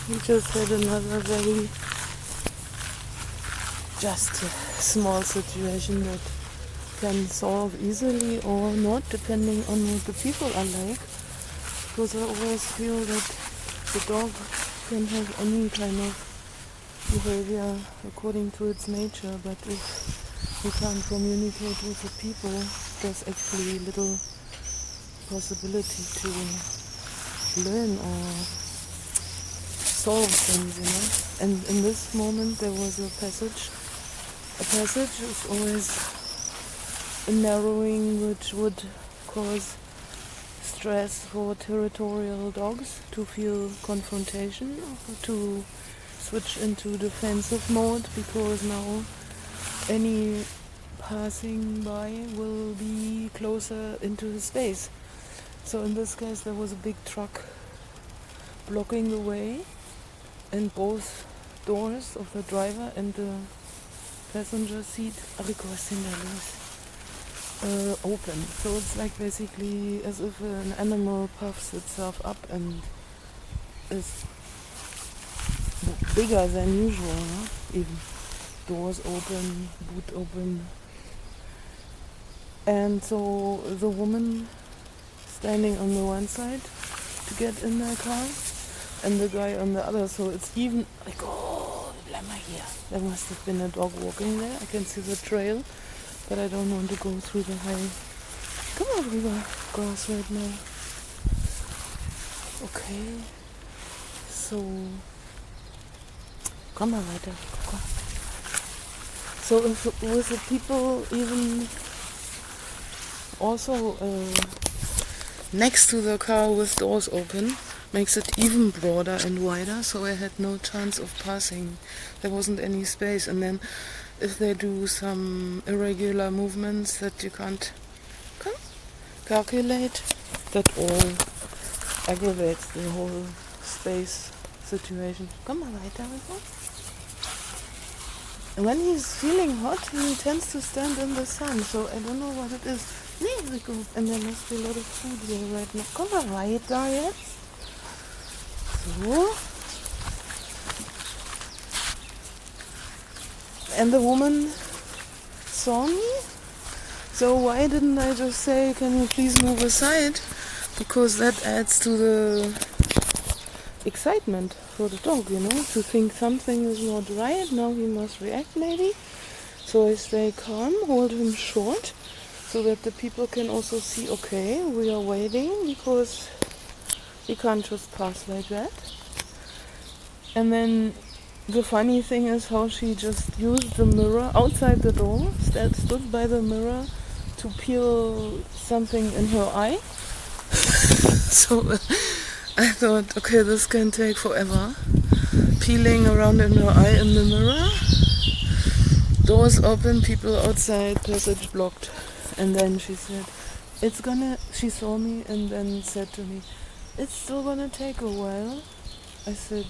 We just had another very just a small situation that can solve easily or not, depending on what the people are like. Because I always feel that the dog can have any kind of behavior according to its nature, but if we can't communicate with the people, there's actually little possibility to learn or solve things, you know. And in this moment there was a passage. A passage is always a narrowing which would cause stress for territorial dogs to feel confrontation, to switch into defensive mode, because now any passing by will be closer into the space. So in this case there was a big truck blocking the way, and both doors of the driver and the passenger seat open. So it's like basically as if an animal puffs itself up and is bigger than usual, no? Even doors open, boot open. And so the woman standing on the one side to get in their car, and the guy on the other, so it's even like, oh, here. There must have been a dog walking there. I can see the trail, but I don't want to go through the high, come on, river grass right now. Okay, so, komm mal weiter, komm. So with the people even also next to the car with doors open, makes it even broader and wider, so I had no chance of passing. There wasn't any space, and then if they do some irregular movements that you can't calculate, that all aggravates the whole space situation. Komm mal weiter, Rico. And when he's feeling hot, he tends to stand in the sun, so I don't know what it is. Nee, Rico. And there must be a lot of food here right now. Komm mal weiter jetzt. So. And the woman saw me, so why didn't I just say, can you please move aside? Because that adds to the excitement for the dog, you know, to think something is not right, now he must react maybe. So I stay calm, hold him short, so that the people can also see, okay, we are waiting, because we can't just pass like that. And then the funny thing is how she just used the mirror outside the door, stood by the mirror to peel something in her eye. So I thought, okay, this can take forever. Peeling around in her eye in the mirror. Doors open, people outside, passage blocked. And then she said, she saw me and then said to me, it's still gonna take a while. I said,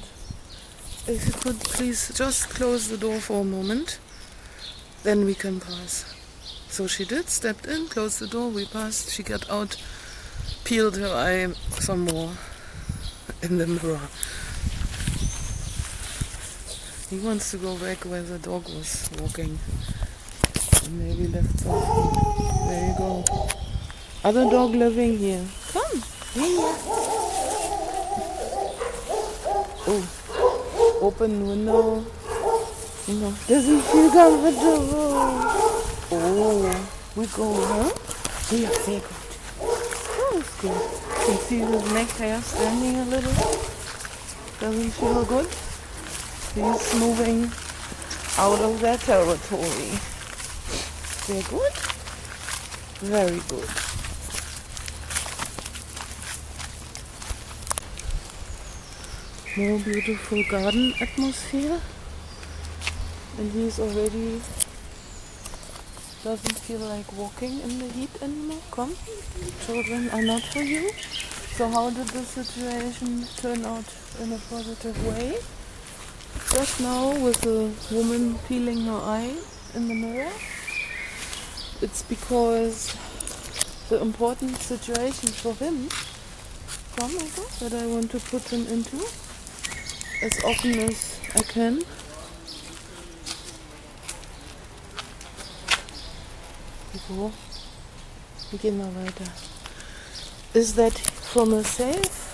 if you could please just close the door for a moment, then we can pass. So she did, stepped in, closed the door, we passed, she got out, peeled her eye some more in the mirror. He wants to go back where the dog was walking. And maybe left something. There you go. Other dog living here. Come, here. Oh. Open window. No, doesn't feel comfortable. Oh, we go, huh? Yeah, very good. Oh, it's good. You can see his neck hair standing a little. Doesn't feel good. He's moving out of their territory. Very good. Very good. More beautiful garden atmosphere, and he's already doesn't feel like walking in the heat anymore. Come, children are not for you. So how did the situation turn out in a positive way? Just now with the woman peeling her eye in the mirror, it's because the important situation for him, that I want to put him into, as often as I can. So, wir gehen mal weiter. Is that from a safe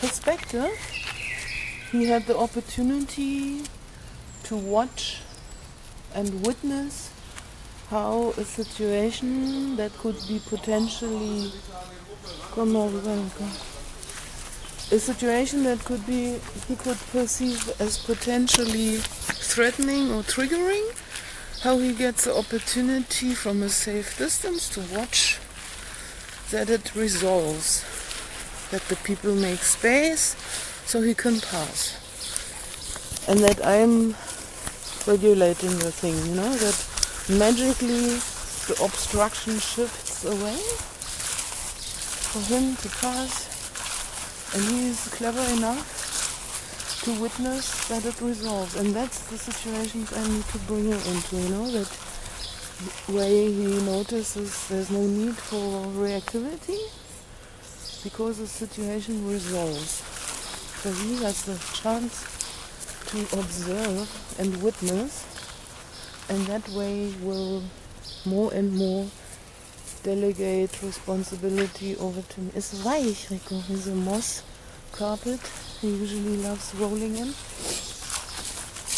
perspective, he had the opportunity to watch and witness how a situation that could be potentially a situation that could be he could perceive as potentially threatening or triggering, how he gets the opportunity from a safe distance to watch that it resolves, that the people make space so he can pass, and that I'm regulating the thing, you know, that magically the obstruction shifts away for him to pass, and he's clever enough to witness that it resolves. And that's the situations I need to bring him into, you know, that way he notices there's no need for reactivity because the situation resolves. So he has the chance to observe and witness, and that way will more and more delegate responsibility over to me. It's weich, Rico. It's a moss carpet he usually loves rolling in.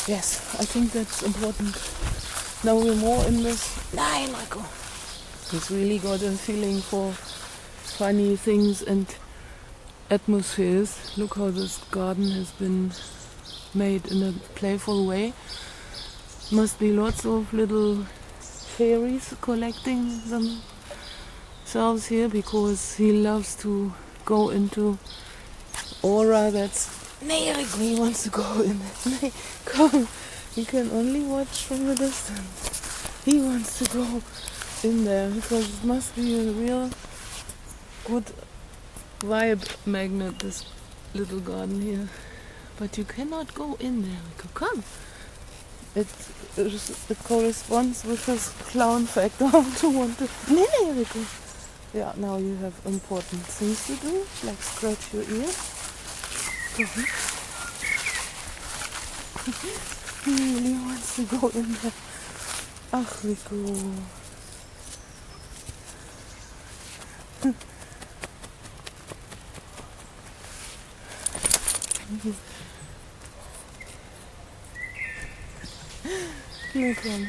Yes, I think that's important. Now we're more in this. Nein, Rico. He's really got a feeling for funny things and atmospheres. Look how this garden has been made in a playful way. Must be lots of little fairies collecting themselves here, because he loves to go into aura that's... Nee, Rico, he wants to go in. Nee, come. You can only watch from a distance. He wants to go in there because it must be a real good vibe magnet, this little garden here. But you cannot go in there, Rico. Come. It corresponds with his clown factor to want to... Nee, Rico. Yeah, now you have important things to do, like scratch your ear. He really wants to go in there. Ach, Rico. Nu kom.